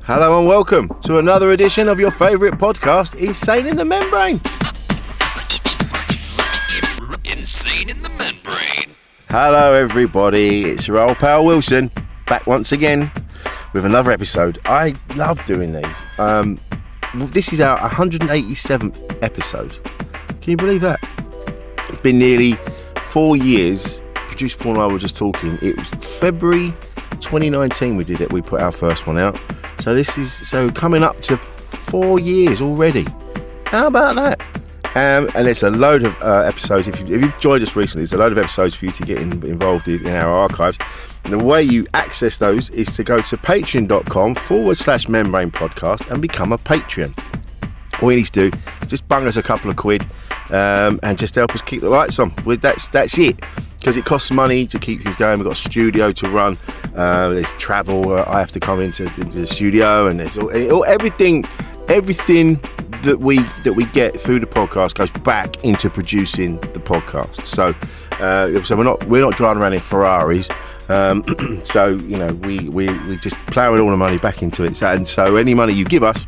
Hello and welcome to another edition of your favourite podcast, Insane in the Membrane. Insane in the Membrane. Hello everybody, it's your old pal Wilson, back once again with another episode. I love doing these. This is our 187th episode. Can you believe that? It's been nearly 4 years. Producer Paul and I were just talking. It was February 2019 we did it. We put our first one out. So coming up to 4 years already. How about that? And it's a load of episodes. If you've joined us recently, there's a load of episodes for you to get involved in our archives. And the way you access those is to go to patreon.com/membrane podcast and become a Patreon. All you need to do is just bung us a couple of quid and just help us keep the lights on. That's it. Because it costs money to keep things going. We've got a studio to run. There's travel. I have to come into the studio, and there's everything that we get through the podcast goes back into producing the podcast. So we're not driving around in Ferraris. So you know we just ploughing all the money back into it. So any money you give us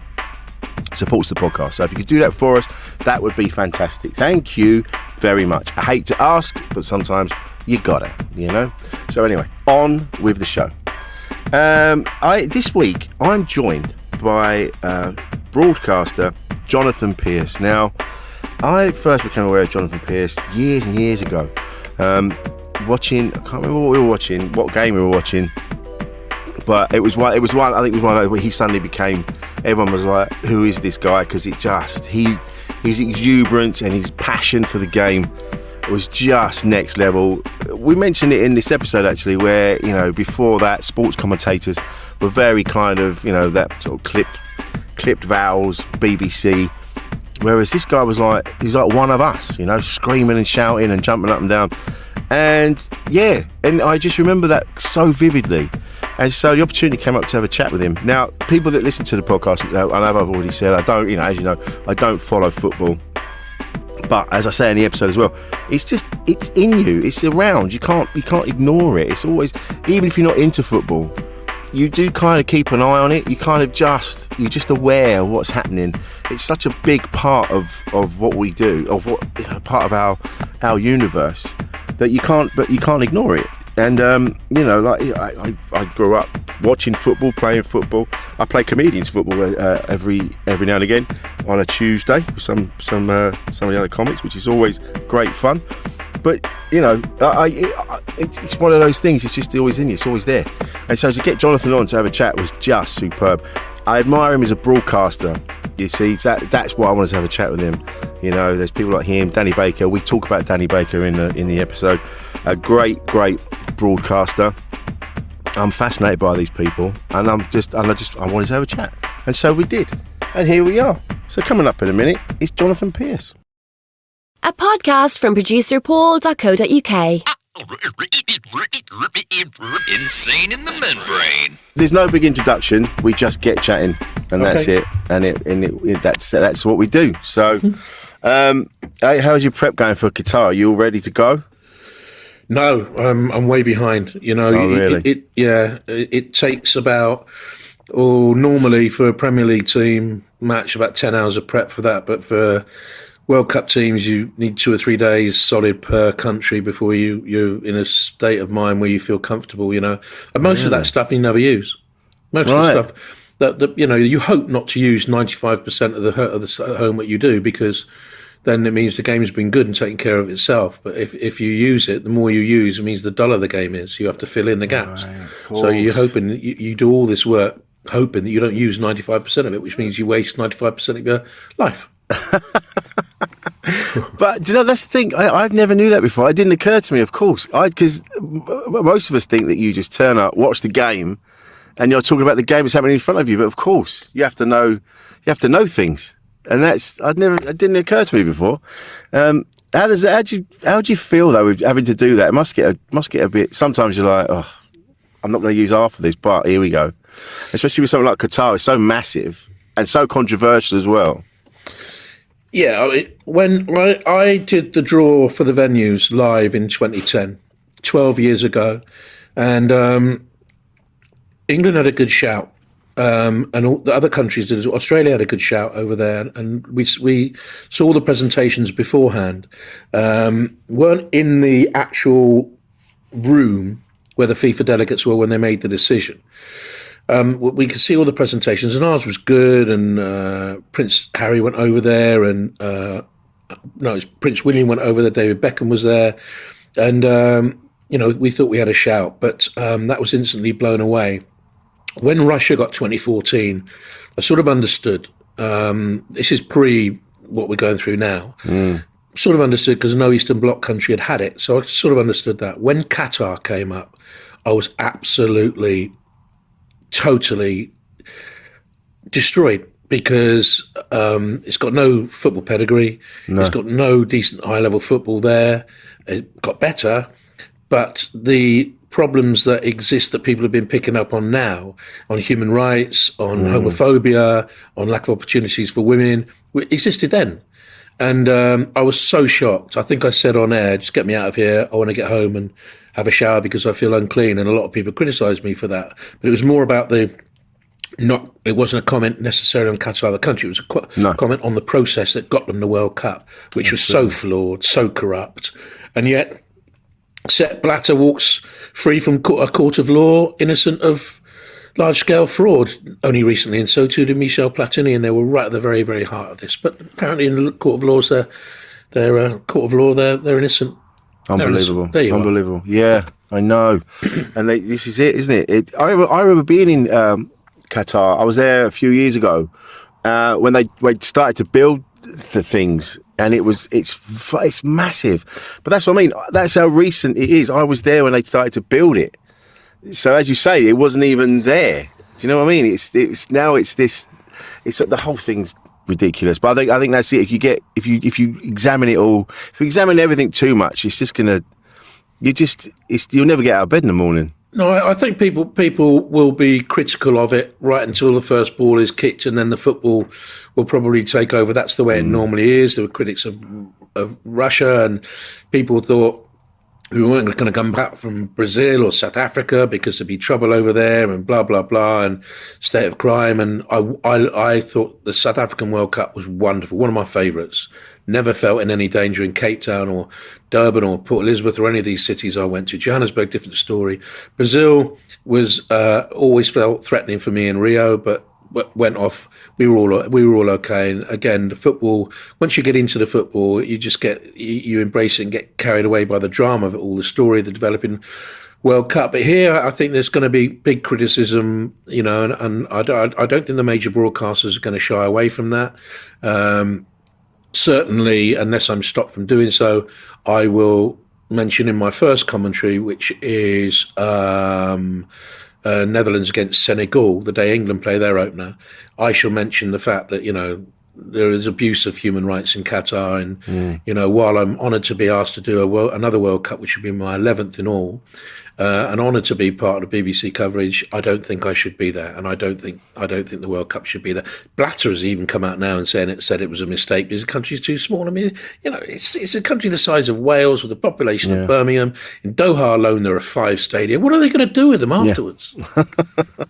supports the podcast. So if you could do that for us, that would be fantastic. Thank you very much. I hate to ask, but sometimes you gotta, you know. So anyway, on with the show. This week I'm joined by broadcaster Jonathan Pearce. Now, I first became aware of Jonathan Pearce years and years ago. Watching, I can't remember what we were watching, what game we were watching. But it was one. I think it was one where he suddenly became. Everyone was like, "Who is this guy?" Because his exuberance and his passion for the game was just next level. We mentioned it in this episode actually, where before that, sports commentators were very kind of that sort of clipped vowels, BBC. Whereas this guy was like one of us, screaming and shouting and jumping up and down. And I just remember that so vividly. And so the opportunity came up to have a chat with him. Now, people that listen to the podcast, I know I've already said, I don't, as you know, I don't follow football. But as I say in the episode as well, it's in you, it's around. You can't ignore it. It's always, even if you're not into football, you do kind of keep an eye on it. You're just aware of what's happening. It's such a big part of what we do, of what part of our universe, that you can't ignore it. And I grew up watching football, playing football. I play comedians football every now and again on a Tuesday with some of the other comics, which is always great fun. But it's one of those things. It's just always in you. It's always there. And so to get Jonathan on to have a chat was just superb. I admire him as a broadcaster. You see, that's why I wanted to have a chat with him. There's people like him, Danny Baker. We talk about Danny Baker in the episode. A great broadcaster. I'm fascinated by these people, and I wanted to have a chat, and so we did, and here we are. So coming up in a minute is Jonathan Pearce. A podcast from producer Paul.co.uk. Insane in the Membrane. There's no big introduction. We just get chatting, and that's it. And that's what we do. So, hey, how's your prep going for Qatar? Are you all ready to go? No, I'm way behind. Oh, really? It takes about, normally for a Premier League team match, about 10 hours of prep for that. But for World Cup teams, you need 2 or 3 days solid per country before you're in a state of mind where you feel comfortable. And most of that stuff you never use. Most of the stuff that you hope not to use 95% of the homework you do, because then it means the game's been good and taken care of itself. But if you use it, the more you use, it means the duller the game is. You have to fill in the gaps. Right, so you're hoping you do all this work, hoping that you don't use 95% of it, which means you waste 95% of your life. But that's the thing. I've never knew that before. It didn't occur to me. Of course, because most of us think that you just turn up, watch the game, and you're talking about the game that's happening in front of you. But of course, you have to know things. And it didn't occur to me before. How do you feel though with having to do that? It must get a bit. Sometimes you're like, oh, I'm not going to use half of this, but here we go. Especially with something like Qatar, it's so massive and so controversial as well. Yeah, when I did the draw for the venues live in 2010, 12 years ago, and England had a good shout. and all the other countries did. Australia had a good shout over there, and we saw the presentations beforehand. Weren't in the actual room where the FIFA delegates were when they made the decision. We could see all the presentations, and ours was good. And Prince Harry went over there, and Prince William went over there. David Beckham was there, and we thought we had a shout, but that was instantly blown away. When Russia got 2014, I sort of understood. This is pre what we're going through now. Sort of understood because no Eastern Bloc country had it, so I sort of understood that. When Qatar came up, I was absolutely, totally destroyed because it's got no football pedigree. No. It's got no decent high-level football there. It got better, but the problems that exist that people have been picking up on now, on human rights, on homophobia, on lack of opportunities for women, existed then. And I was so shocked. I think I said on air, just get me out of here. I want to get home and have a shower because I feel unclean. And a lot of people criticised me for that. But it was more about it wasn't a comment necessarily on Qatar, the country. It was a comment on the process that got them the World Cup, which was so flawed, so corrupt. And yet Sepp Blatter walks free from a court of law, innocent of large-scale fraud only recently, and so too did Michel Platini, and they were right at the very, very heart of this. But apparently in the court of laws, they're innocent. Unbelievable. There you Unbelievable. Are. Yeah, I know. And this is it, isn't it? I remember being in Qatar. I was there a few years ago when they started to build the things, and it's massive. But that's what I mean. That's how recent it is. I was there when they started to build it. So as you say, it wasn't even there. Do you know what I mean? It's the whole thing's ridiculous. But I think that's it. If you examine it all, if you examine everything too much, it's just you'll never get out of bed in the morning. No, I think people will be critical of it right until the first ball is kicked, and then the football will probably take over. That's the way it normally is. There were critics of Russia, and people thought we weren't going to come back from Brazil or South Africa because there'd be trouble over there and blah, blah, blah, and state of crime. And I thought the South African World Cup was wonderful, one of my favourites. Never felt in any danger in Cape Town or Durban or Port Elizabeth or any of these cities I went to. Johannesburg, different story. Brazil was always felt threatening for me in Rio, but went off. We were all okay. And again, the football. Once you get into the football, you just you embrace it and get carried away by the drama of it all, the story of the developing World Cup. But here, I think there's going to be big criticism, and I don't think the major broadcasters are going to shy away from that. Certainly, unless I'm stopped from doing so, I will mention in my first commentary, which is Netherlands against Senegal, the day England play their opener, I shall mention the fact that, there is abuse of human rights in Qatar. And, while I'm honoured to be asked to do another World Cup, which would be my 11th in all, and honoured to be part of the BBC coverage, I don't think I should be there. And I don't think the World Cup should be there. Blatter has even come out now and said it was a mistake because the country's too small. I mean, it's a country the size of Wales with a population of Birmingham. In Doha alone, there are 5 stadia. What are they going to do with them afterwards? How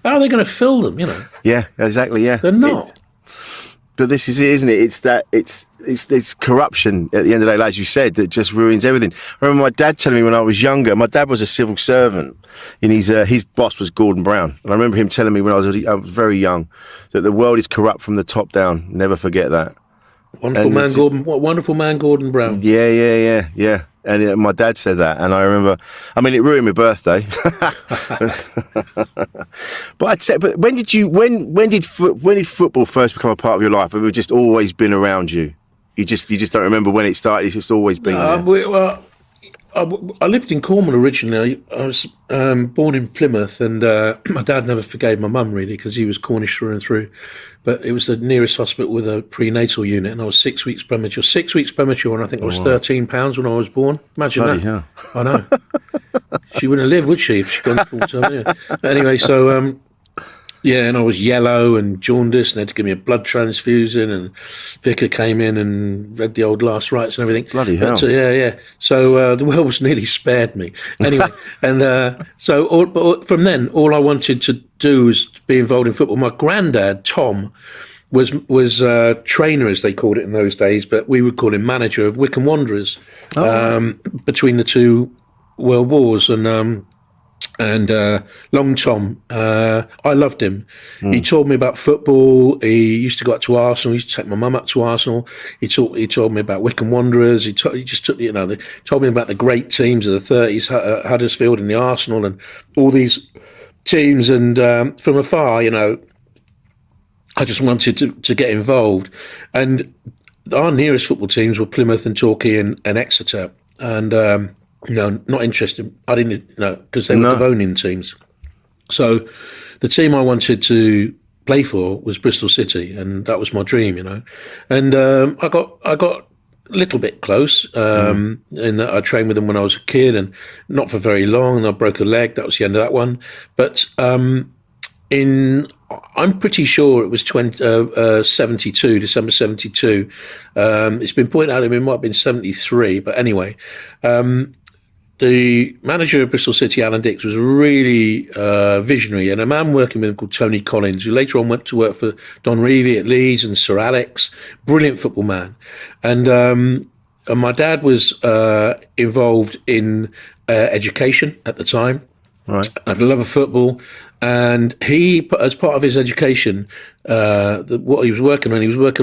are they going to fill them, Yeah, exactly, yeah. They're not. But this is it, isn't it? It's corruption at the end of the day, as you said, that just ruins everything. I remember my dad telling me when I was younger. My dad was a civil servant, and his boss was Gordon Brown. And I remember him telling me when I was very young that the world is corrupt from the top down. Never forget that. Wonderful man, Gordon Brown. Yeah. And my dad said that, and I remember. I mean, it ruined my birthday. But when did football first become a part of your life? Have it just always been around you? You just don't remember when it started. It's just always been there. I lived in Cornwall originally. I was born in Plymouth, and my dad never forgave my mum really because he was Cornish through and through. But it was the nearest hospital with a prenatal unit, and I was 6 weeks premature. 6 weeks premature, and I think I was 13 pounds when I was born. Imagine Bloody that. Hell. I know. She wouldn't have lived, would she, if she'd gone full time? Yeah. Anyway, so Yeah, and I was yellow and jaundiced, and they had to give me a blood transfusion. And Vicar came in and read the old last rites and everything. Bloody hell. Yeah. So the world was nearly spared me. Anyway, and but from then, all I wanted to do was be involved in football. My granddad, Tom, was trainer, as they called it in those days, but we would call him manager of Wycombe Wanderers between the two world wars. And Long Tom, I loved him. He told me about football. He used to go up to Arsenal. He used to take my mum up to Arsenal. He told me about Wycombe Wanderers. He just took, they told me about the great teams of the 30s, Huddersfield and the Arsenal and all these teams. And from afar, I just wanted to get involved. And our nearest football teams were Plymouth and Torquay and Exeter. And no, not interested. I didn't know because they were Devonian teams. So the team I wanted to play for was Bristol City, and that was my dream, And I got a little bit close in that I trained with them when I was a kid, and not for very long. And I broke a leg. That was the end of that one. But I'm pretty sure it was 72, December 72. It's been pointed out it might have been 73, but anyway. The manager of Bristol City, Alan Dix, was really visionary, and a man working with him called Tony Collins, who later on went to work for Don Revie at Leeds and Sir Alex, brilliant football man. And my dad was involved in education at the time. Right. Had a love of football, and he, as part of his education, what he was working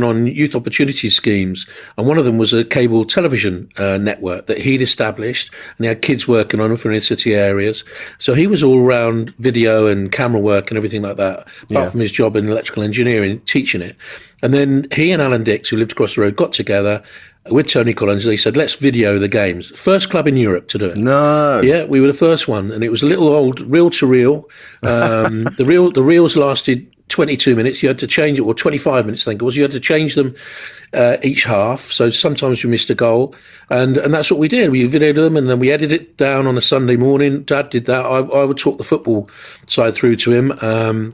on youth opportunity schemes, and one of them was a cable television network that he'd established, and he had kids working on it from inner city areas. So he was all around video and camera work and everything like that, apart from his job in electrical engineering, teaching it. And then he and Alan Dix, who lived across the road, got together with Tony Collins. They said, let's video the games. First club in Europe to do it. No. Yeah, we were the first one. And it was a little old reel-to-reel. The reels lasted 22 minutes. You had to change it, or 25 minutes, I think it was. You had to change them each half. So sometimes we missed a goal. And that's what we did. We videoed them, and then we edited it down on a Sunday morning. Dad did that. I would talk the football side through to him.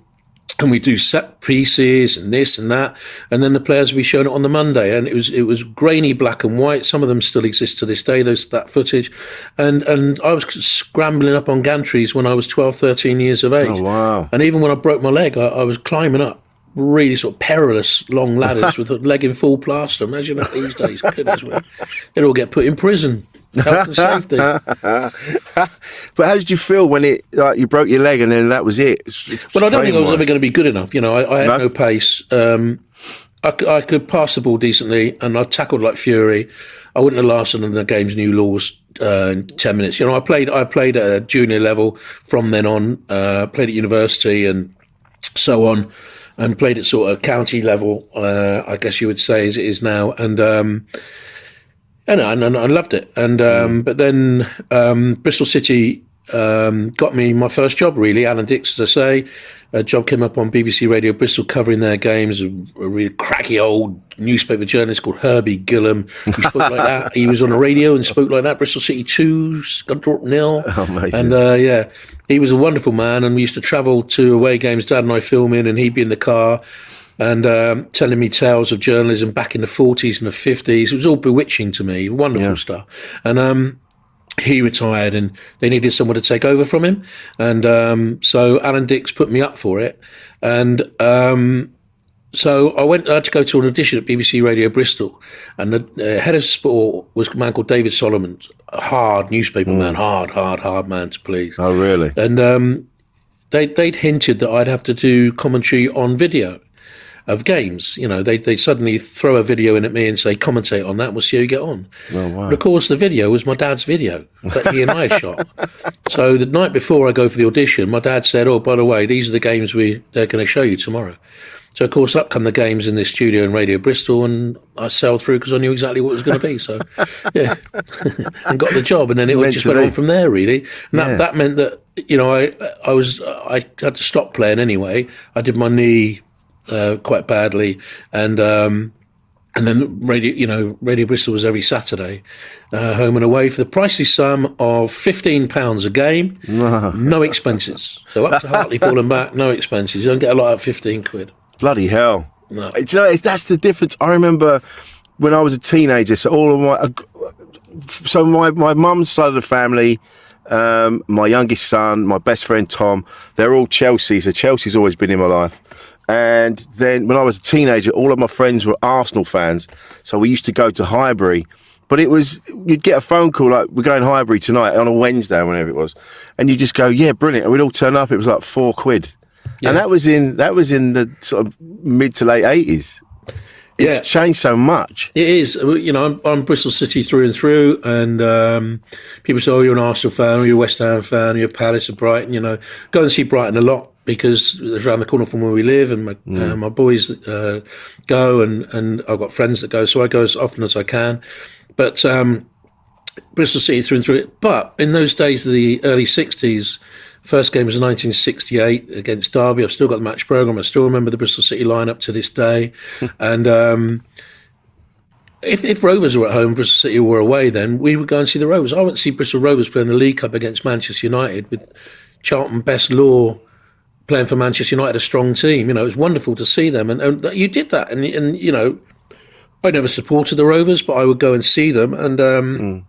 And we do set pieces and this and that, and then the players will be shown it on the Monday, and it was grainy black and white. Some of them still exist to this day, that footage, and I was scrambling up on gantries when I was 12, 13 years of age. Oh wow! And even when I broke my leg, I was climbing up really sort of perilous long ladders with a leg in full plaster. Imagine that these days. Goodness me. They'd all get put in prison. Health and safety. But how did you feel when you broke your leg and then that was it? Well, I don't think I was ever going to be good enough. I had no pace. I could pass the ball decently, and I tackled like fury. I wouldn't have lasted under the game's new laws in 10 minutes. I played at a junior level from then on. Played at university and so on, and played at sort of county level. I guess you would say as it is now, and I loved it. And but then Bristol City got me my first job, really. Alan Dix, as I say. A job came up on BBC Radio Bristol covering their games. A really cracky old newspaper journalist called Herbie Gillam, who spoke like that. He was on the radio and spoke like that. Bristol City 2, Scunthorpe 0. Oh, amazing. And he was a wonderful man. And we used to travel to away games, Dad and I filming, and he'd be in the car and telling me tales of journalism back in the 40s and the 50s. It was all bewitching to me, wonderful stuff. And he retired, and they needed someone to take over from him. And so Alan Dix put me up for it. And so I had to go to an audition at BBC Radio Bristol. And the head of sport was a man called David Solomon, a hard newspaper man, hard man to please. Oh, really? And they'd hinted that I'd have to do commentary on video of games. They suddenly throw a video in at me and say, commentate on that, and we'll see how you get on. Oh, wow. But of course, the video was my dad's video that he and I had shot. So the night before I go for the audition, my dad said, oh, by the way, these are the games they're going to show you tomorrow. So, of course, up come the games in this studio in Radio Bristol, and I sailed through because I knew exactly what it was going to be. So, yeah, and got the job, and then it just went on from there, really. And that meant that, I had to stop playing anyway. I did my knee quite badly, and And then Radio Bristol was every Saturday, home and away, for the pricey sum of £15 a game, no expenses. So up to Hartlepool and back, no expenses. You don't get a lot at 15 quid. Bloody hell. No. Do you know, that's the difference. I remember when I was a teenager, so my mum's side of the family, my youngest son, my best friend Tom, they're all Chelsea, so Chelsea's always been in my life. And then when I was a teenager, all of my friends were Arsenal fans, so we used to go to Highbury. But you'd get a phone call like, we're going Highbury tonight on a Wednesday or whenever it was, and you just go, yeah, brilliant, and we'd all turn up. It was like £4. Yeah. And that was in the sort of mid to late 80s. It's changed so much. It is. I'm Bristol City through and through, and people say, oh, you're an Arsenal fan, or you're a West Ham fan, or you're Palace or Brighton. Go and see Brighton a lot because it's around the corner from where we live, and my boys go, and I've got friends that go, so I go as often as I can. But Bristol City through and through. But in those days of the early 60s, first game was 1968 against Derby. I've still got the match programme. I still remember the Bristol City lineup to this day. And if Rovers were at home, Bristol City were away, then we would go and see the Rovers. I went to see Bristol Rovers play in the League Cup against Manchester United with Charlton Best Law playing for Manchester United, a strong team. It was wonderful to see them. And you did that. And I never supported the Rovers, but I would go and see them. And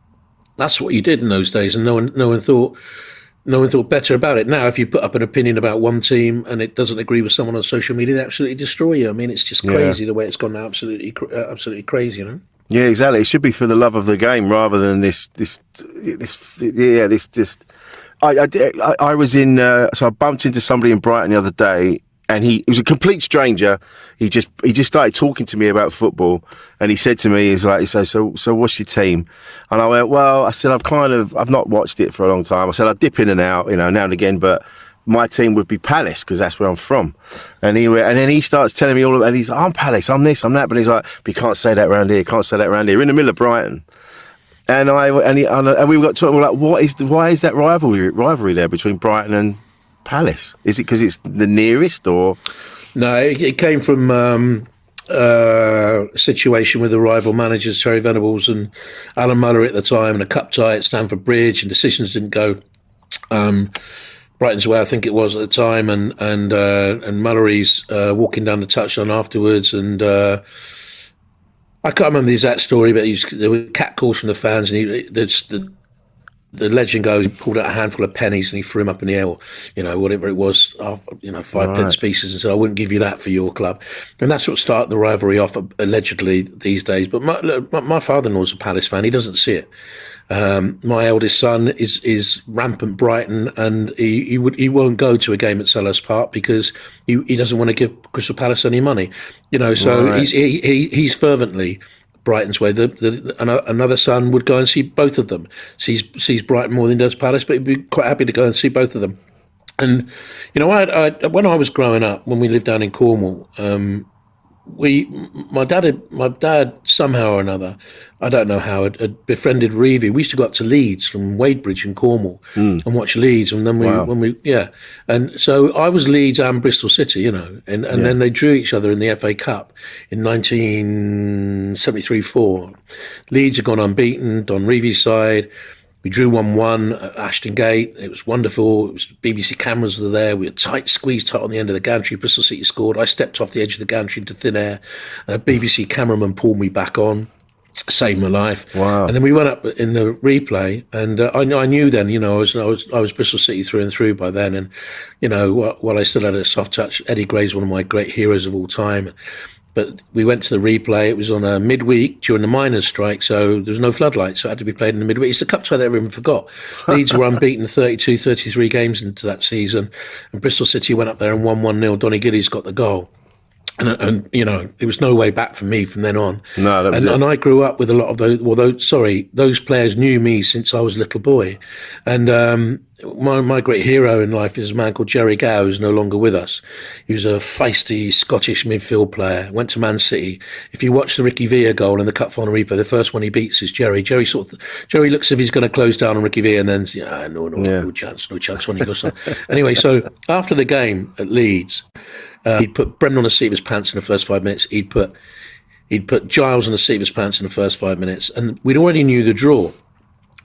that's what you did in those days. And no one thought better about it. Now, if you put up an opinion about one team and it doesn't agree with someone on social media, they absolutely destroy you. I mean, it's just crazy the way it's gone now. Absolutely crazy, Yeah, exactly. It should be for the love of the game rather than this. I was in. So I bumped into somebody in Brighton the other day, and he was a complete stranger. He just started talking to me about football, and he said to me, so what's your team? And I went, well, I said, I've not watched it for a long time. I said, I dip in and out, now and again, but my team would be Palace because that's where I'm from. And then he starts telling me all of it, and he's like, I'm Palace, I'm this, I'm that, but he's like, but you can't say that around here, We're in the middle of Brighton. And we got talking, we're like, why is that rivalry there between Brighton and Palace? Is it because it's the nearest, or? No, it came from a situation with the rival managers, Terry Venables and Alan Muller at the time, and a cup tie at Stamford Bridge, and decisions didn't go Brighton's way, I think it was at the time, and Mullery's walking down the touchline afterwards, and I can't remember the exact story, but there were catcalls from the fans, and the legend goes, he pulled out a handful of pennies and he threw them up in the air, or, whatever it was, 5 pence pieces, and said, I wouldn't give you that for your club. And that's what started the rivalry off, allegedly, these days. But my father-in-law's a Palace fan. He doesn't see it. My eldest son is rampant Brighton, and he won't go to a game at Selhurst Park because he doesn't want to give Crystal Palace any money. So he's fervently Brighton's way. Another son would go and see both of them. Sees Brighton more than he does Palace, but he'd be quite happy to go and see both of them. And I when I was growing up, when we lived down in Cornwall, my dad somehow or another, I don't know how, had befriended Reevy. We used to go up to Leeds from Wadebridge in Cornwall and watch Leeds, and then and so I was Leeds and Bristol City, and then they drew each other in the FA Cup in 1973-4. Leeds had gone unbeaten, Don Reevy's side. We drew 1-1 at Ashton Gate. It was wonderful. It was BBC cameras were there. We were squeezed tight on the end of the gantry. Bristol City scored. I stepped off the edge of the gantry into thin air, and a BBC cameraman pulled me back on. Saved my life. Wow! And then we went up in the replay, and I knew then. I was Bristol City through and through by then, and while I still had a soft touch, Eddie Gray's one of my great heroes of all time. But we went to the replay. It was on a midweek during the miners' strike, so there was no floodlights, so it had to be played in the midweek. It's the cup tie that everyone forgot. Leeds were unbeaten 32, 33 games into that season, and Bristol City went up there and won 1-0. Donny Gillies got the goal. And it was no way back for me from then on. No, that was and I grew up with a lot of those players knew me since I was a little boy. And my great hero in life is a man called Jerry Gow, who's no longer with us. He was a feisty Scottish midfield player, went to Man City. If you watch the Ricky Villa goal in the cup final replay, the first one he beats is Jerry. Jerry looks as if he's going to close down on Ricky Villa, and then no chance, on he goes. Anyway, so after the game at Leeds, he'd put Brendan on the seat of his pants in the first 5 minutes. He'd He'd put Giles on the seat of his pants in the first 5 minutes, and we'd already knew the draw,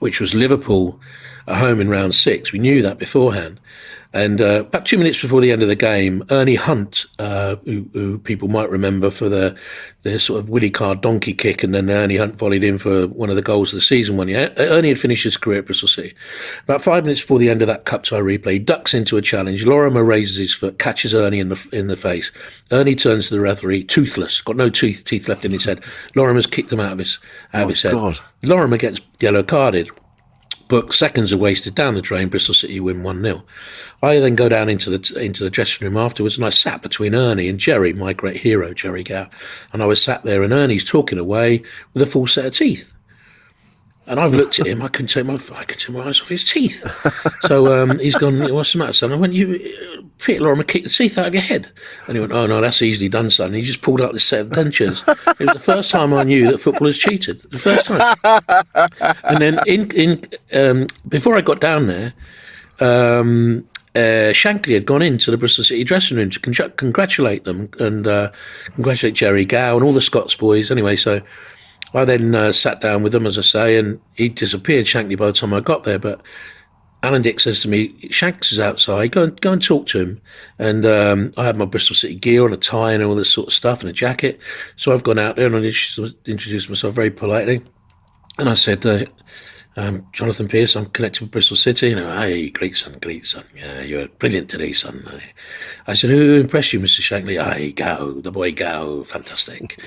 which was Liverpool at home in round 6. We knew that beforehand. And about 2 minutes before the end of the game, Ernie Hunt, who people might remember for the sort of Willie Carr donkey kick, and then Ernie Hunt volleyed in for one of the goals of the season one year. Ernie had finished his career at Bristol City. About 5 minutes before the end of that cup tie replay, he ducks into a challenge. Lorimer raises his foot, catches Ernie in the face. Ernie turns to the referee, toothless, got no teeth left in his head. Lorimer's kicked him out of his head. God. Lorimer gets yellow carded. But seconds are wasted down the drain. Bristol City win 1-0. I then go down into the dressing room afterwards, and I sat between Ernie and Jerry, my great hero, Jerry Gow. And I was sat there, and Ernie's talking away with a full set of teeth. And I've looked at him. I couldn't take my eyes off his teeth. So he's gone, "What's the matter, son?" I went, Peter Lorimer kicked the teeth out of your head. And he went, "Oh, no, that's easily done, son." And he just pulled out this set of dentures. It was the first time I knew that footballers cheated. The first time. And then before I got down there, Shankly had gone into the Bristol City dressing room to congratulate them and congratulate Jerry Gow and all the Scots boys. Anyway, so I then sat down with them, as I say, and he disappeared, Shankly, by the time I got there. But Alan Dick says to me, "Shanks is outside, go and talk to him." And I had my Bristol City gear on, a tie and all this sort of stuff, and a jacket. So I've gone out there and I introduced myself very politely. And I said, "Jonathan Pearce, I'm connected with Bristol City." You know, "Hey, great son. Yeah, you're brilliant today, son." I said, "Who impressed you, Mr. Shankly?" "Hey, Gow, the boy Gow, fantastic."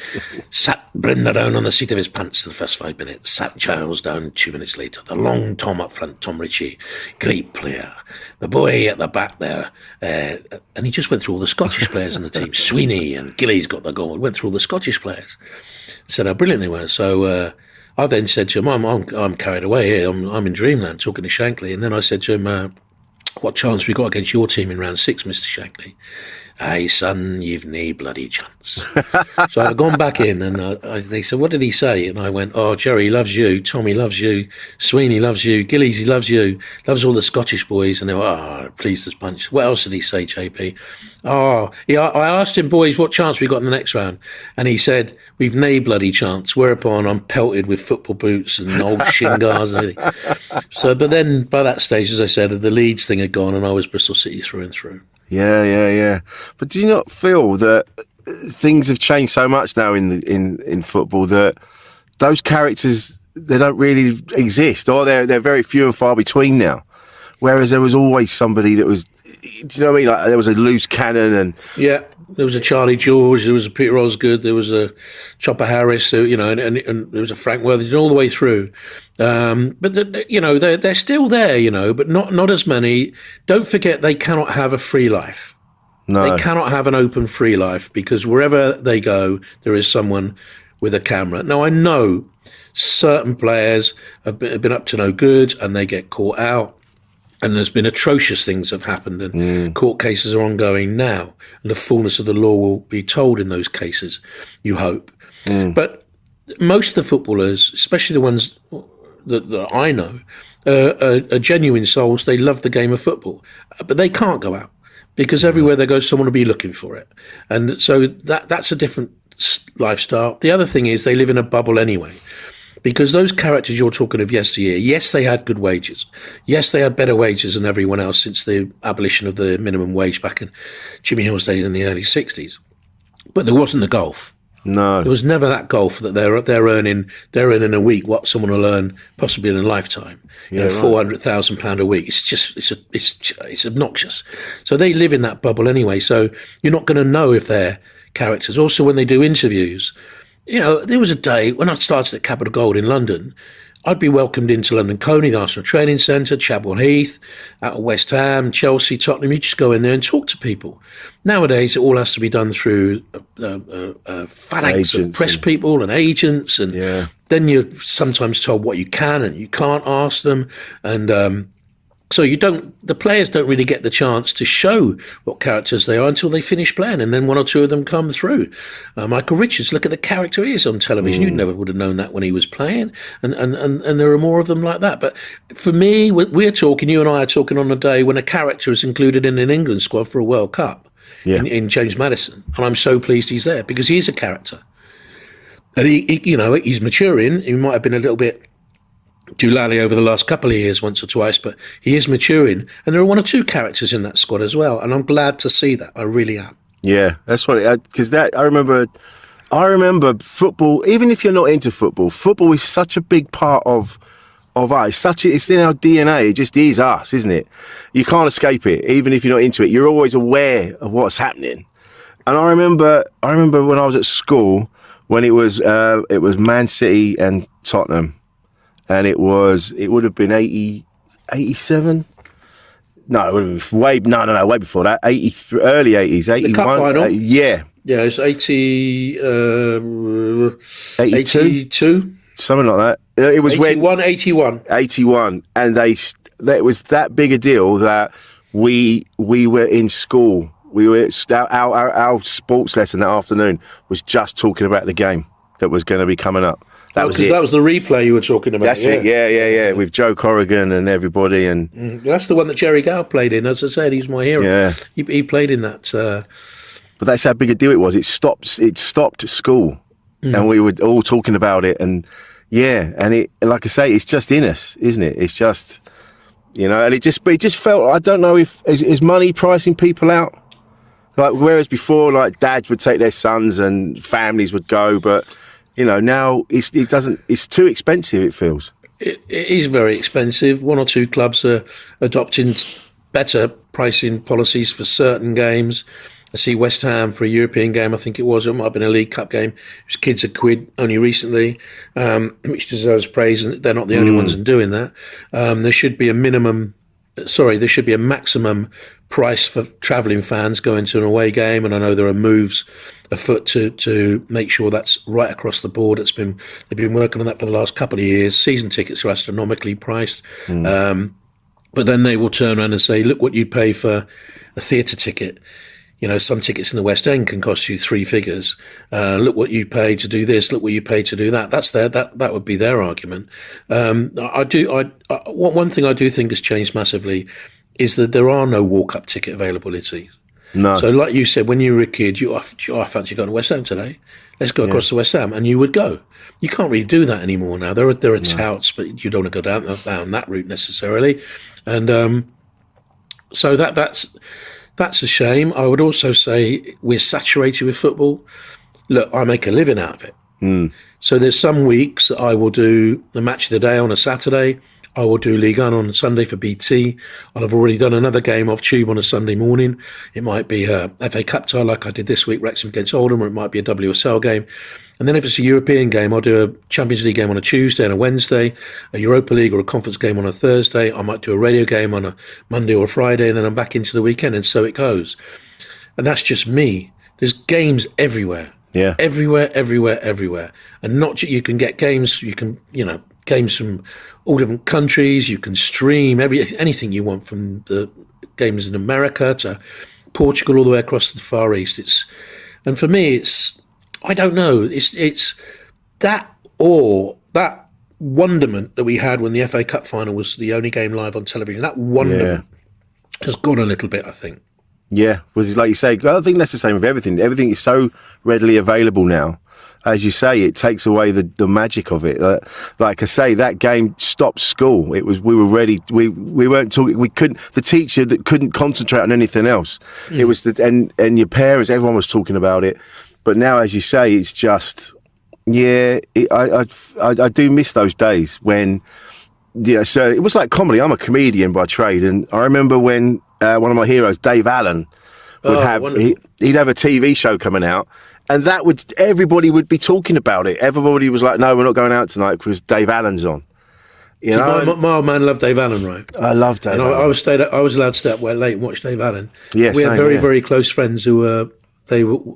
Sat Brenda down on the seat of his pants in the first 5 minutes. Sat Giles down 2 minutes later. The long Tom up front, Tom Ritchie, great player. The boy at the back there, and he just went through all the Scottish players in the team. Sweeney and Gillies got the goal. Went through all the Scottish players. Said how brilliant they were. So I then said to him, I'm carried away here. I'm in dreamland talking to Shankly. And then I said to him, "What chance we got against your team in round 6, Mr. Shankly?" "Aye, son, you've nae bloody chance." So I've gone back in, and they said, "What did he say?" And I went, "Oh, Jerry loves you, Tommy loves you, Sweeney loves you, Gillies, he loves you, loves all the Scottish boys." And they were, "Oh, pleased as punch." "What else did he say, JP?" I asked him, "Boys, what chance we got in the next round?" And he said, "We've nae bloody chance." Whereupon I'm pelted with football boots and old shin guards and everything. So, but then by that stage, as I said, the Leeds thing had gone, and I was Bristol City through and through. Yeah. But do you not feel that things have changed so much now in football that those characters, they don't really exist, or they're very few and far between now? Whereas there was always somebody that was, do you know what I mean? Like there was a loose cannon, and yeah, there was a Charlie George, there was a Peter Osgood, there was a Chopper Harris, and there was a Frank Worthington all the way through. But they're still there, but not as many. Don't forget, they cannot have a free life. No. They cannot have an open free life, because wherever they go, there is someone with a camera. Now, I know certain players have been up to no good and they get caught out. And there's been atrocious things have happened, and court cases are ongoing now. And the fullness of the law will be told in those cases, you hope. But most of the footballers, especially the ones that I know, are genuine souls. They love the game of football, but they can't go out because everywhere they go, someone will be looking for it. And so that's a different lifestyle. The other thing is they live in a bubble anyway. Because those characters you're talking of yesteryear, yes, they had good wages. Yes, they had better wages than everyone else since the abolition of the minimum wage back in Jimmy Hill's day in the early 60s. But there wasn't the golf. No. There was never that golf that they're earning a week what someone will earn possibly in a lifetime. £400,000 a week. It's obnoxious. So they live in that bubble anyway. So you're not going to know if they're characters. Also, when they do interviews, there was a day when I started at Capital Gold in London, I'd be welcomed into London Coney, the Arsenal Training Centre, Chadwell Heath, out of West Ham, Chelsea, Tottenham. You just go in there and talk to people. Nowadays, it all has to be done through phalanx of press people and agents, and then you're sometimes told what you can and you can't ask them, and so the players don't really get the chance to show what characters they are until they finish playing, and then one or two of them come through. Michael Richards, look at the character he is on television. You never would have known that when he was playing, and there are more of them like that. But for me, you and I are talking on a day when a character is included in an England squad for a World Cup in James Maddison, and I'm so pleased he's there because he is a character. And he's maturing. He might have been a little bit doolally over the last couple of years, once or twice, but he is maturing. And there are one or two characters in that squad as well. And I'm glad to see that. I really am. Yeah, that's what because I remember football. Even if you're not into football, football is such a big part of us. It's in our DNA. It just is us, isn't it? You can't escape it. Even if you're not into it, you're always aware of what's happening. And I remember when I was at school when it was Man City and Tottenham, and it would have been 87. No, it would have been way before that. 83, early 80s, 81. The cup final? Yeah. Yeah, it's 82. Something like that. It was 81. 81. And it was that big a deal that we were in school. Our sports lesson that afternoon was just talking about the game that was going to be coming up. That was the replay you were talking about. That's it. Yeah. With Joe Corrigan and everybody, and that's the one that Jerry Gow played in. As I said, he's my hero. Yeah, he played in that. But that's how big a deal it was. It stopped school, and we were all talking about it. And and it, like I say, it's just in us, isn't it? It's just, and it just felt. I don't know if is money pricing people out. Like whereas before, like dads would take their sons and families would go, but. Now it's too expensive, it feels. It is very expensive. One or two clubs are adopting better pricing policies for certain games. I see West Ham for a European game, I think it might have been a League Cup game. It was kids a quid only recently, which deserves praise, and they're not the only ones in doing that. There should be a maximum price for travelling fans going to an away game, and I know there are moves afoot to make sure that's right across the board. They've been working on that for the last couple of years. Season tickets are astronomically priced, but then they will turn around and say, "Look what you pay for a theatre ticket." Some tickets in the West End can cost you 3 figures. Look what you pay to do this. Look what you pay to do that. That would be their argument. One thing I do think has changed massively is that there are no walk-up ticket availabilities. No. So, like you said, when you were a kid, I fancy going to West Ham today. Let's go across to West Ham, and you would go. You can't really do that anymore now. There are touts, but you don't want to go down that route necessarily, and so that's a shame. I would also say we're saturated with football. Look, I make a living out of it. So there's some weeks that I will do the match of the day on a Saturday. I will do Ligue 1 on a Sunday for BT. I'll have already done another game off Tube on a Sunday morning. It might be a FA Cup tie like I did this week, Wrexham against Oldham, or it might be a WSL game. And then if it's a European game, I'll do a Champions League game on a Tuesday and a Wednesday, a Europa League or a conference game on a Thursday. I might do a radio game on a Monday or a Friday, and then I'm back into the weekend, and so it goes. And that's just me. There's games everywhere. Yeah. Everywhere. And not you can get games, games from all different countries. You can stream anything you want, from the games in America to Portugal all the way across to the Far East. And for me, I don't know. It's that awe, that wonderment that we had when the FA Cup final was the only game live on television. That wonderment has gone a little bit, I think. Yeah, well, like you say, I think that's the same with everything. Everything is so readily available now. As you say, it takes away the magic of it. Like I say, that game stopped school. We were ready. We weren't talking. We couldn't. The teacher that couldn't concentrate on anything else. It was and your parents. Everyone was talking about it. But now, as you say, it's just I do miss those days when So it was like comedy. I'm a comedian by trade, and I remember when one of my heroes, Dave Allen, would he'd have a TV show coming out. And everybody would be talking about it. Everybody was like, "No, we're not going out tonight because Dave Allen's on." My old man loved Dave Allen, right? I loved Dave Allen. I was allowed to stay up late and watch Dave Allen. Yes, we had very close friends who were.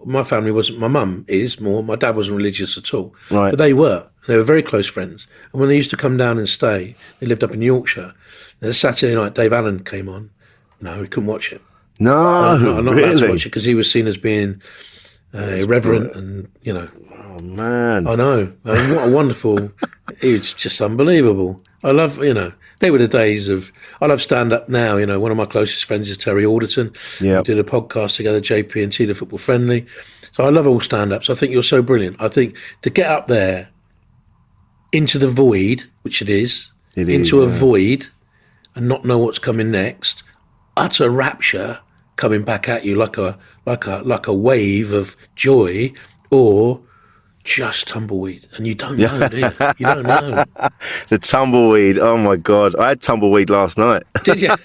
My family wasn't. My mum is more. My dad wasn't religious at all. Right. But they were. They were very close friends. And when they used to come down and stay, they lived up in Yorkshire. And a Saturday night, Dave Allen came on. No, we couldn't watch it. No, I'm not really? allowed to watch it because he was seen as being irreverent and, Oh, man. I know. I mean, what a wonderful... It's just unbelievable. I love, they were the days of... I love stand-up now. One of my closest friends is Terry Alderton. Yeah. We did a podcast together, JP and T, the Football Friendly. So I love all stand-ups. I think you're so brilliant. I think to get up there into the void, which it is into a void, and not know what's coming next, utter rapture coming back at you like a wave of joy, or just tumbleweed, and you don't know, do you? You don't know. The tumbleweed. Oh my God, I had tumbleweed last night. Did you?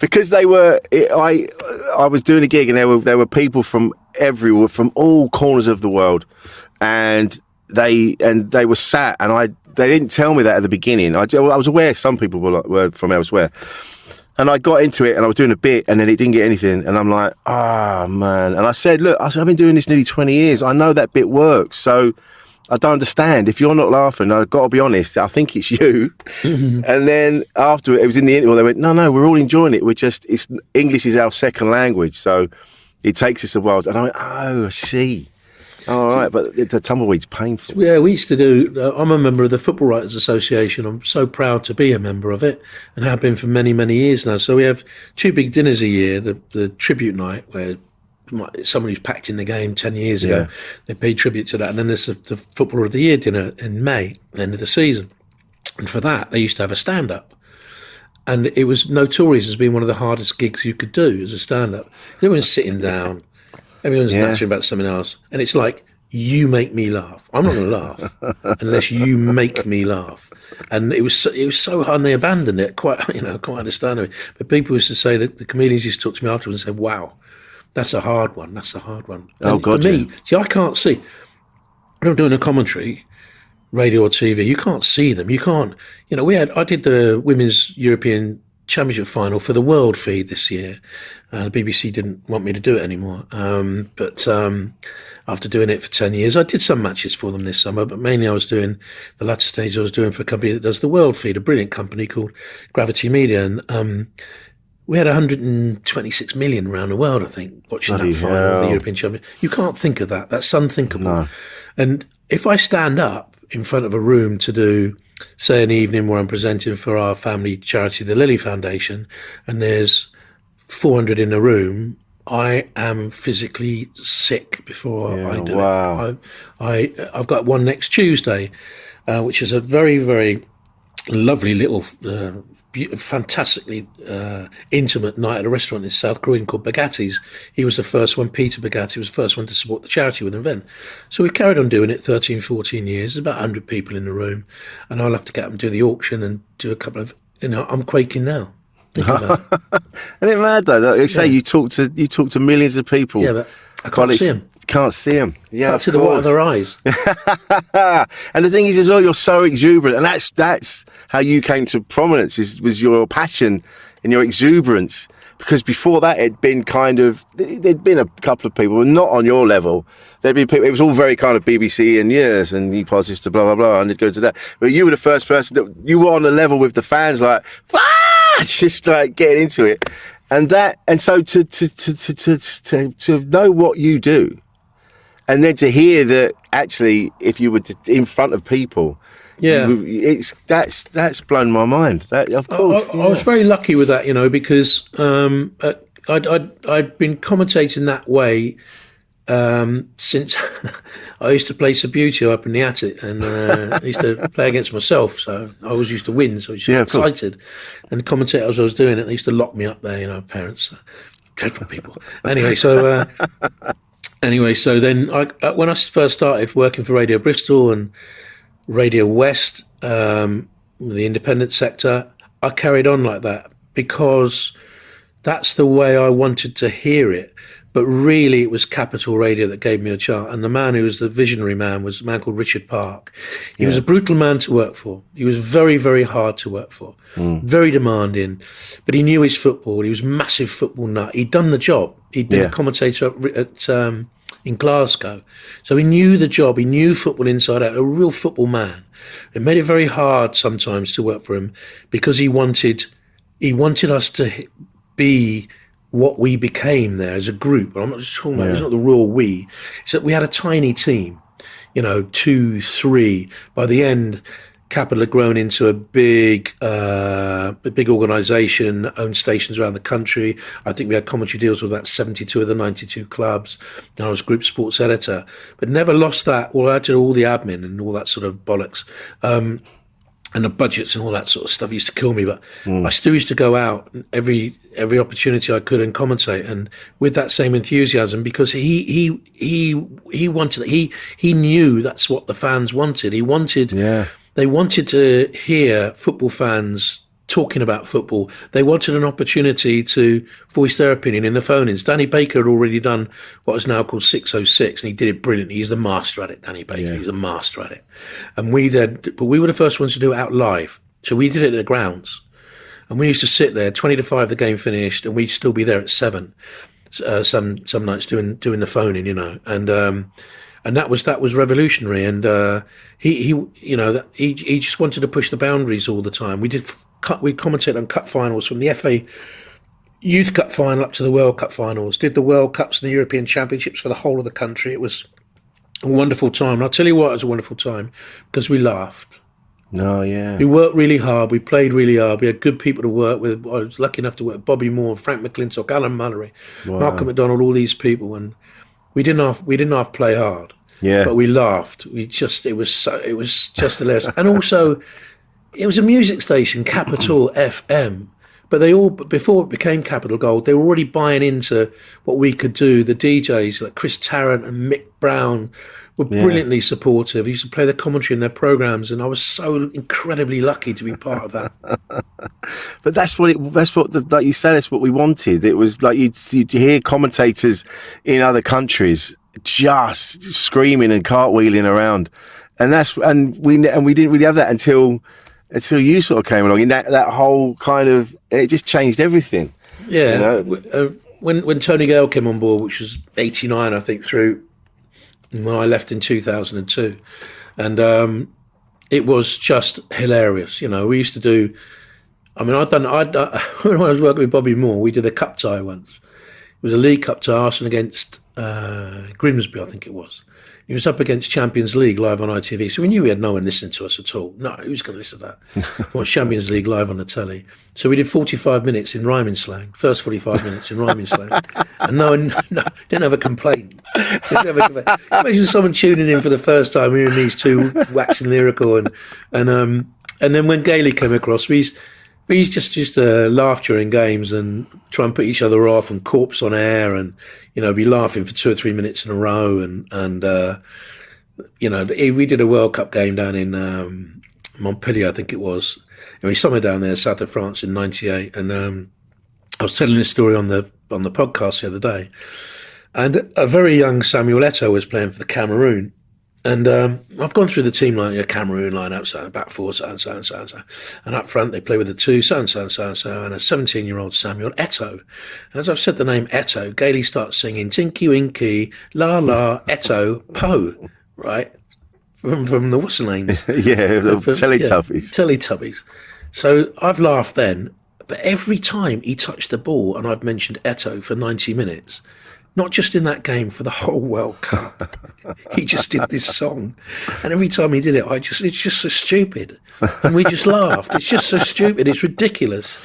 Because I was doing a gig, and there were people from everywhere, from all corners of the world, and they were sat, and they didn't tell me that at the beginning. I was aware some people were from elsewhere. And I got into it, and I was doing a bit, and then it didn't get anything. And I'm like, man. And I said, look, I've been doing this nearly 20 years. I know that bit works. So I don't understand. If you're not laughing, I've got to be honest, I think it's you. And then after it was in the interval, they went, no, we're all enjoying it. English is our second language. So it takes us a while. And I went, I see. All right, but the tumbleweed's painful. Yeah, we used to do. I'm a member of the Football Writers Association. I'm so proud to be a member of it, and have been for many, many years now. So we have 2 big dinners a year. The tribute night, where someone who's packed in the game 10 years ago, they pay tribute to that. And then there's the Footballer of the Year dinner in May, the end of the season. And for that, they used to have a stand-up. And it was notorious as being one of the hardest gigs you could do as a stand-up. Everyone's sitting down. Everyone's nattering about something else. And it's like, you make me laugh. I'm not going to laugh unless you make me laugh. And it was so hard, and they abandoned it, quite understandably. But people used to say, that the comedians used to talk to me afterwards and say, wow, that's a hard one. That's a hard one. And God, for me, see, I can't see. When I'm doing a commentary, radio or TV, you can't see them. You can't, I did the Women's European Championship final for the World feed this year. The BBC didn't want me to do it anymore. But after doing it for 10 years, I did some matches for them this summer, but mainly I was doing the latter stage. I was doing for a company that does the World feed, a brilliant company called Gravity Media. And we had 126 million around the world, I think, watching that final of the European Championship. You can't think of that. That's unthinkable. No. And if I stand up in front of a room to do, say, an evening where I'm presenting for our family charity, the Lily Foundation, and there's 400 in a room, I am physically sick before I do it. I've got one next Tuesday, which is a very, very lovely little, fantastically intimate night at a restaurant in South Croydon called Bagatti's. He was the first one, Peter Bagatti was the first one to support the charity with an event. So we carried on doing it 13, 14 years. There's about 100 people in the room, and I'll have to get up and do the auction and do a couple of, I'm quaking now. Isn't it mad though? Like you say, you talk to millions of people. Yeah, but I can't see them. Can't see them. Yeah, can't see the white of their eyes. And the thing is, as well, you're so exuberant, and that's how you came to prominence. Was your passion and your exuberance? Because before that, there'd been a couple of people, not on your level. There'd been people. It was all very kind of BBC and years and you posits to blah blah blah, and they'd go to that. But you were the first person that you were on the level with the fans, like. Just like getting into it, and so to know what you do, and then to hear that actually, if you were in front of people, that's blown my mind. That of course, I was very lucky with that, because I'd been commentating that way since I used to play Subbuteo up in the attic, and I used to play against myself, so I always used to win, so I was just excited. And the commentators I was doing it, they used to lock me up there, parents, dreadful people. Anyway, so then when I first started working for Radio Bristol and Radio West, the independent sector, I carried on like that because that's the way I wanted to hear it. But really, it was Capital Radio that gave me a chance. And the man who was the visionary man was a man called Richard Park. He was a brutal man to work for. He was very, very hard to work for. Very demanding. But he knew his football. He was a massive football nut. He'd done the job. He'd been a commentator in Glasgow. So he knew the job. He knew football inside out. A real football man. It made it very hard sometimes to work for him because he wanted us to be what we became there as a group. I'm not just talking about, it's not the real we. It's that we had a tiny team, 2, 3. By the end, Capital had grown into a big organisation, owned stations around the country. I think we had commentary deals with about 72 of the 92 clubs. And I was group sports editor, but never lost that. Well, I did all the admin and all that sort of bollocks. And the budgets and all that sort of stuff used to kill me, but I still used to go out every opportunity I could and commentate, and with that same enthusiasm, because he wanted it. He knew that's what the fans wanted. They wanted to hear football fans talking about football. They wanted an opportunity to voice their opinion in the phone-ins. Danny Baker had already done what is now called 606, and he did it brilliantly. He's the master at it, Danny Baker. Yeah. He's a master at it. And but we were the first ones to do it out live. So we did it at the grounds. And we used to sit there, 20 to 5, the game finished, and we'd still be there at 7. Some nights doing the phone-in, you know. And that was revolutionary. And he just wanted to push the boundaries all the time. We commentated on cup finals, from the FA Youth Cup final up to the World Cup finals, did the World Cups and the European Championships for the whole of the country. It was a wonderful time. And I'll tell you what, it was a wonderful time, because we laughed. Oh, yeah. We worked really hard. We played really hard. We had good people to work with. I was lucky enough to work with Bobby Moore, Frank McClintock, Alan Mullery, Malcolm McDonald, all these people. And we didn't have to play hard. Yeah. But we laughed. It was just hilarious. And also, it was a music station, Capital FM. But before it became Capital Gold, they were already buying into what we could do. The DJs like Chris Tarrant and Mick Brown were brilliantly supportive. He used to play the commentary in their programs, and I was so incredibly lucky to be part of that. But like you said, that's what we wanted. It was like you'd hear commentators in other countries just screaming and cartwheeling around, and we didn't really have that until you sort of came along. And that whole kind of, it just changed everything. Yeah, you know? When Tony Gale came on board, which was 89, I think, through when I left in 2002, and it was just hilarious. You know, we used to do. I mean, when I was working with Bobby Moore, we did a cup tie once. It was a League Cup tie, Arsenal against Grimsby, I think it was. He was up against Champions League live on ITV. So we knew we had no one listening to us at all. No, who's going to listen to that? Watch Champions League live on the telly. So we did 45 minutes in rhyming slang. First 45 minutes in rhyming slang. And no, didn't have a complaint. Imagine someone tuning in for the first time hearing these two waxing lyrical. And then when Gailey came across, we used just to laugh during games and try and put each other off and corpse on air, and be laughing for 2 or 3 minutes in a row. And we did a World Cup game down in Montpellier, I think it was. Somewhere down there, south of France, in '98. And I was telling this story on the podcast the other day, and a very young Samuel Eto'o was playing for the Cameroon. And I've gone through the team line, Cameroon line-up, so back four, so and so and so and so. And up front, they play with the two, so and so and so and so, and a 17-year-old Samuel Eto'o. And as I've said the name Eto'o, Gailey starts singing Tinky Winky, La La, Eto'o, Po, right? From the what's the names? Yeah, the Teletubbies. Teletubbies. So I've laughed then, but every time he touched the ball, and I've mentioned Eto'o for 90 minutes, not just in that game, for the whole World Cup, he just did this song. And every time he did it, it's just so stupid. And we just laughed. It's just so stupid. It's ridiculous.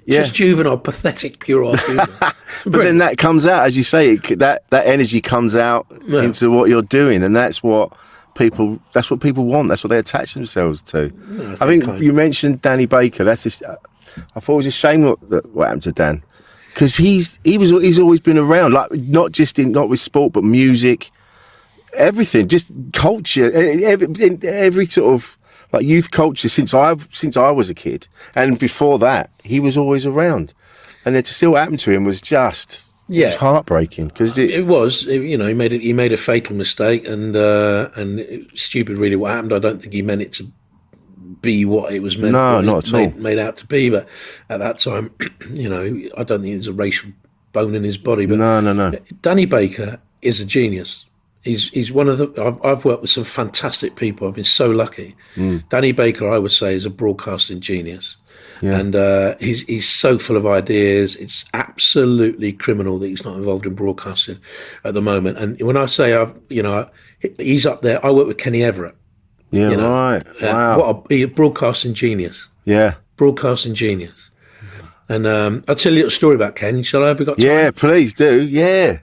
Just juvenile, pathetic, puerile humor. But then that comes out, as you say, that energy comes out into what you're doing. And that's what people want. That's what they attach themselves to. Yeah, I think you mentioned Danny Baker. I thought it was a shame what happened to Dan. Because he's always been around, like not with sport, but music, everything, just culture, every sort of like youth culture since I was a kid, and before that he was always around, and then to see what happened to him was just it was heartbreaking because it was he made a fatal mistake, and stupid really what happened. I don't think he meant it to be what it was meant. No, not at all. Made out to be, but at that time, I don't think there's a racial bone in his body. But no. Danny Baker is a genius. He's one of the. I've worked with some fantastic people. I've been so lucky. Danny Baker, I would say, is a broadcasting genius, and he's so full of ideas. It's absolutely criminal that he's not involved in broadcasting at the moment. And when I say he's up there. I work with Kenny Everett. Yeah, you know. right. Wow. What a broadcasting genius. Yeah. Broadcasting genius. And I'll tell you a little story about Ken. Shall I? Have we got time? Yeah, please do. Yeah.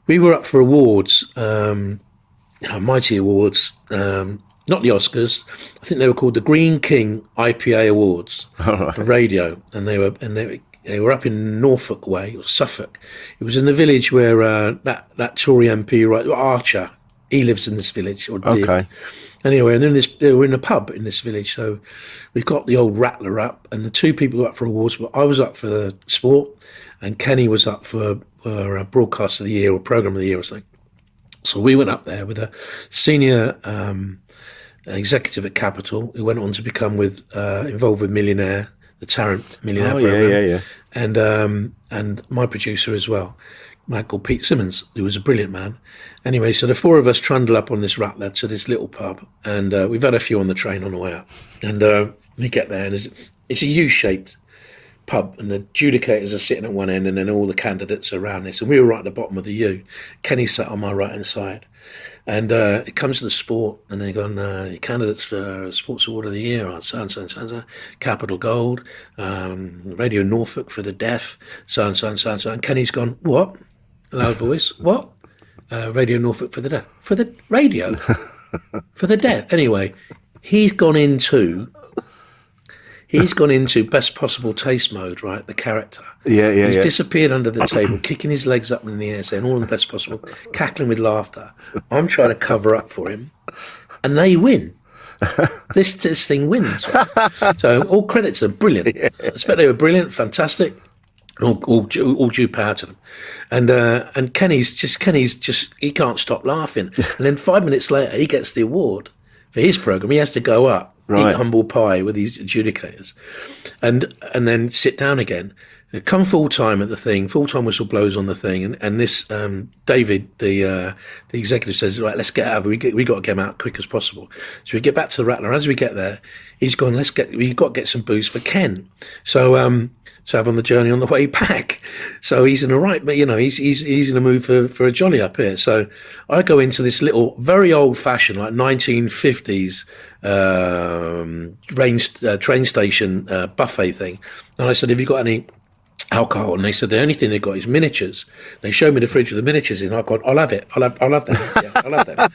We were up for awards, Mighty Awards, not the Oscars. I think they were called the Green King IPA Awards for radio, and they were up in Norfolk way, or Suffolk. It was in the village where that Tory MP, right, Archer, he lives in this village, or lived. Okay. Anyway, and then they were in a pub in this village, so we got the old Rattler up, and the two people who were up for awards, but I was up for the sport, and Kenny was up for a broadcast of the year or program of the year or something. So we went up there with a senior executive at Capital who went on to become involved with Millionaire, the Tarrant Millionaire program. Yeah. And my producer as well, a man called Pete Simmons, who was a brilliant man. Anyway, so the four of us trundle up on this Rattler to this little pub, and we've had a few on the train on the way up. And we get there, and it's a U-shaped pub, and the adjudicators are sitting at one end, and then all the candidates are around this, and we were right at the bottom of the U. Kenny sat on my right hand side, and it comes to the sport, and they're going, candidates for Sports Award of the Year are so Capital Gold, Radio Norfolk for the deaf, so and Kenny's gone, what? Loud voice, what? Radio Norfolk for the deaf, for the radio, for the deaf. Anyway, he's gone into best possible taste mode, right? The character. He's disappeared under the table, kicking his legs up in the air, saying all the best possible, cackling with laughter. I'm trying to cover up for him, and they win. This thing wins. So all credit to them. Brilliant. I expect they were brilliant, fantastic. All due power to them. And Kenny's just he can't stop laughing. And then 5 minutes later, he gets the award for his program. He has to go up. Right. Eat humble pie with these adjudicators, and then sit down again. Come full time at the thing. Full time whistle blows on the thing, and this David, the executive, says, "Right, let's get out. We got to get him out quick as possible." So we get back to the Rattler. As we get there, he's gone. We've got to get some booze for Ken. So have on the journey on the way back. So he's in a right, but he's in a mood for a jolly up here. So I go into this little, very old fashioned, like 1950s train station buffet thing, and I said, "Have you got any alcohol?" And they said the only thing they've got is miniatures. They showed me the fridge with the miniatures in. I've gone, I'll have it. I'll have that. Yeah, I'll have that.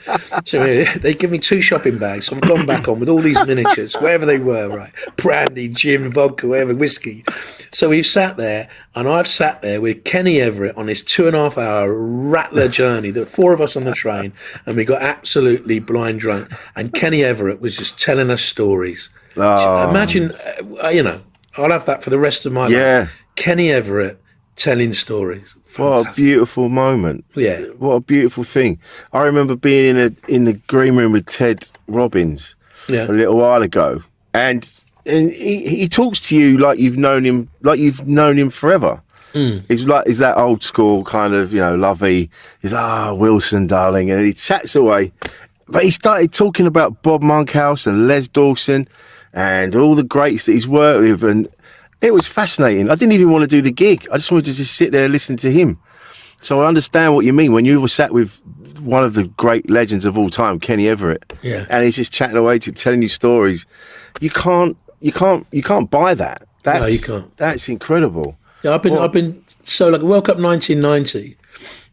So they give me 2 shopping bags. So I've gone back on with all these miniatures, wherever they were, right? Brandy, gin, vodka, whatever, whiskey. So we've sat there, and I've sat there with Kenny Everett on this 2.5 hour Rattler journey. There were 4 of us on the train, and we got absolutely blind drunk. And Kenny Everett was just telling us stories. Oh. Imagine, I'll have that for the rest of my life. Kenny Everett telling stories. Fantastic. What a beautiful moment. Yeah. What a beautiful thing. I remember being in the green room with Ted Robbins a little while ago, and he talks to you like you've known him forever. He's that old school kind of, lovey. He's Wilson, darling, and he chats away. But he started talking about Bob Monkhouse and Les Dawson and all the greats that he's worked with, and it was fascinating. I didn't even want to do the gig. I just wanted to just sit there and listen to him. So I understand what you mean when you were sat with one of the great legends of all time, Kenny Everett, and he's just chatting away telling you stories. You can't buy that. No, you can't. That's incredible. Yeah, I've been so like World Cup 1990.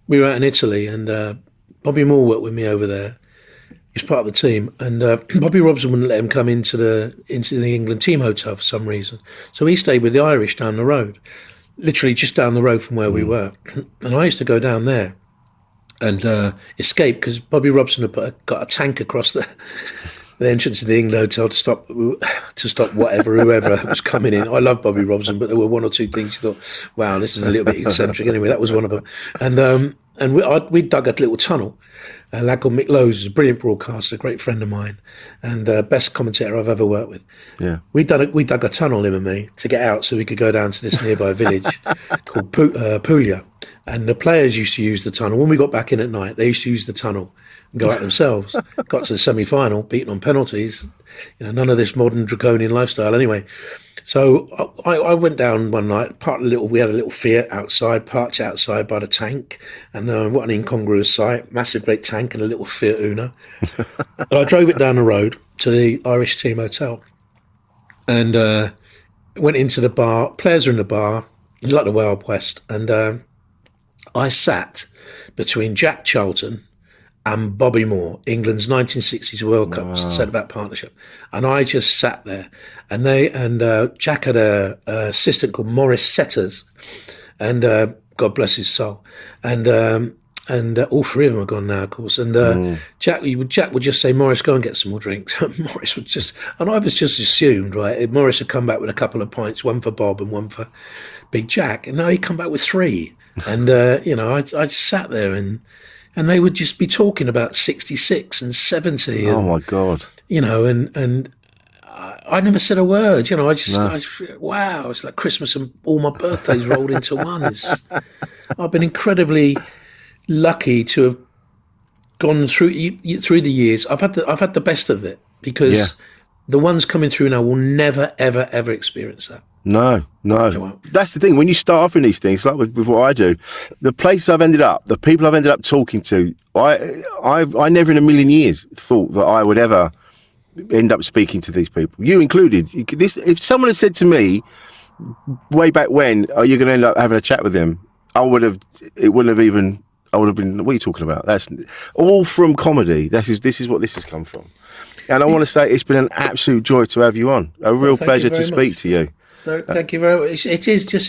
We were out in Italy, and Bobby Moore worked with me over there. He's part of the team, and Bobby Robson wouldn't let him come into the England team hotel for some reason. So he stayed with the Irish down the road, literally just down the road from where we were. And I used to go down there and escape because Bobby Robson had got a tank across the entrance to the England hotel to stop whoever was coming in. I love Bobby Robson, but there were 1 or 2 things you thought, wow, this is a little bit eccentric. Anyway, that was one of them. And we dug a little tunnel. A lad called Mick Lowe's is a brilliant broadcaster, a great friend of mine, and best commentator I've ever worked with. Yeah, we dug a tunnel, him and me, to get out so we could go down to this nearby village called Puglia. And the players used to use the tunnel. When we got back in at night, they used to use the tunnel and go out themselves. Got to the semi-final, beaten on penalties. None of this modern draconian lifestyle. Anyway, So I went down one night. We had a little Fiat outside, parked outside by the tank, and what an incongruous sight! Massive, great tank and a little Fiat Uno. And I drove it down the road to the Irish team hotel, and went into the bar. Players are in the bar, like the Wild West, and I sat between Jack Charlton and Bobby Moore, England's 1960s World Cup centre-back partnership, and I just sat there. And Jack had a assistant called Maurice Setters, and God bless his soul, and all three of them are gone now, of course. And Jack would just say, "Maurice, go and get some more drinks." Maurice would just, and I was just assumed, right, Maurice had come back with a couple of pints, one for Bob and one for Big Jack, and now he'd come back with three. And I sat there and they would just be talking about 66 and 70. Oh my God! And I never said a word. I just wow, it's like Christmas and all my birthdays rolled into one. I've been incredibly lucky to have gone through the years. I've had the best of it, because the ones coming through now will never ever ever experience that. No. That's the thing. When you start off in these things, like with what I do, the place I've ended up, the people I've ended up talking to, I never in a million years thought that I would ever end up speaking to these people, you included. If someone had said to me way back when, "Are you going to end up having a chat with him?" I would have been, "What are you talking about?" That's all from comedy. This is what this has come from. And I want to say it's been an absolute joy to have you on. A real pleasure to speak to you. Thank you very much. It is just,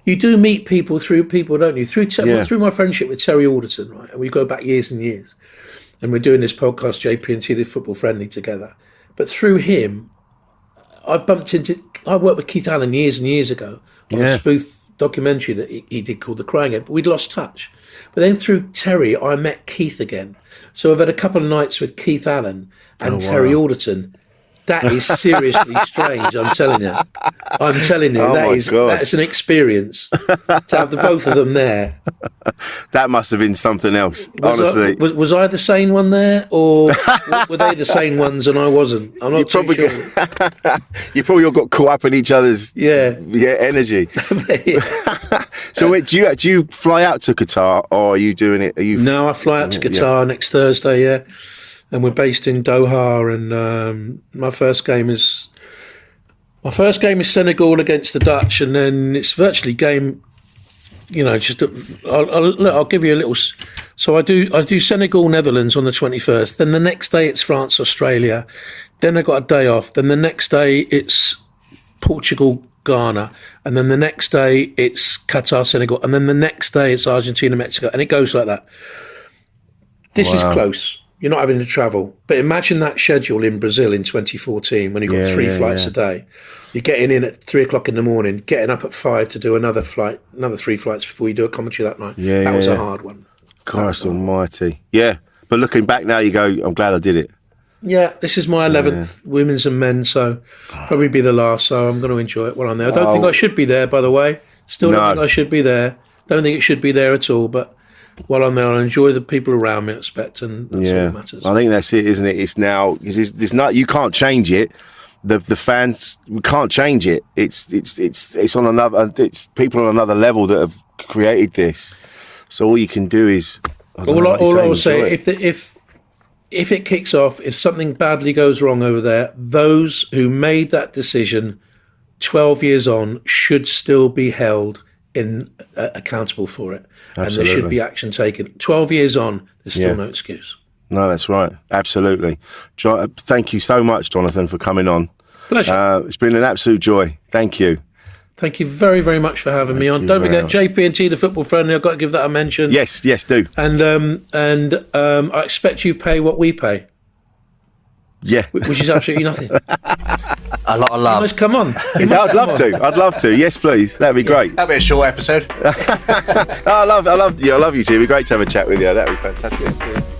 you do meet people through people, don't you? Through my friendship with Terry Alderton, right? And we go back years and years. And we're doing this podcast, JP&T, the Football Friendly, together. But through him, I worked with Keith Allen years and years ago on a spoof documentary that he did called The Crying Game, but we'd lost touch. But then through Terry, I met Keith again. So I've had a couple of nights with Keith Allen and Terry Alderton. That is seriously strange, I'm telling you. That's an experience to have the both of them there. That must have been something else, honestly. Was I the sane one there, or were they the sane ones and I wasn't? I'm not too sure. You probably all got caught up in each other's energy. So wait, do you fly out to Qatar, or are you doing it? No, I fly out to Qatar next Thursday, and we're based in Doha, and my first game is Senegal against the Dutch, and then it's virtually game. I'll give you a little. So I do Senegal Netherlands on the 21st. Then the next day it's France Australia. Then I got a day off. Then the next day it's Portugal Ghana, and then the next day it's Qatar Senegal, and then the next day it's Argentina Mexico, and it goes like that. This is close. You're not having to travel. But imagine that schedule in Brazil in 2014 when you got three flights a day. You're getting in at 3 o'clock in the morning, getting up at 5 to do another 3 flights before you do a commentary that night. That was a hard one. Christ almighty. Yeah. But looking back now, you go, I'm glad I did it. Yeah, this is my 11th women's and men's, so probably be the last, so I'm going to enjoy it while I'm there. I don't think I should be there, by the way. Still don't think I should be there. Don't think it should be there at all, but while I'm there, I'll enjoy the people around me, I expect, and that's all that matters. I think that's it, isn't it? It's now, there's not, you can't change it. The fans, we can't change it. It's on another, it's people on another level that have created this. So all you can do is, all I will say, if it kicks off, if something badly goes wrong over there, those who made that decision 12 years on should still be held accountable for it. Absolutely. And there should be action taken. 12 years on, there's still no excuse. No, that's right. Absolutely. Thank you so much, Jonathan, for coming on. Pleasure. It's been an absolute joy. Thank you. Thank you very, very much for having me on. Don't forget JP&T, the Football Friendly. I've got to give that a mention. Yes, do. And I expect you pay what we pay. Yeah. Which is absolutely nothing. A lot of love. You must come on. I'd love to. Yes, please. That'd be great. That'd be a short episode. I love you. I love you too. It'd be great to have a chat with you. That'd be fantastic.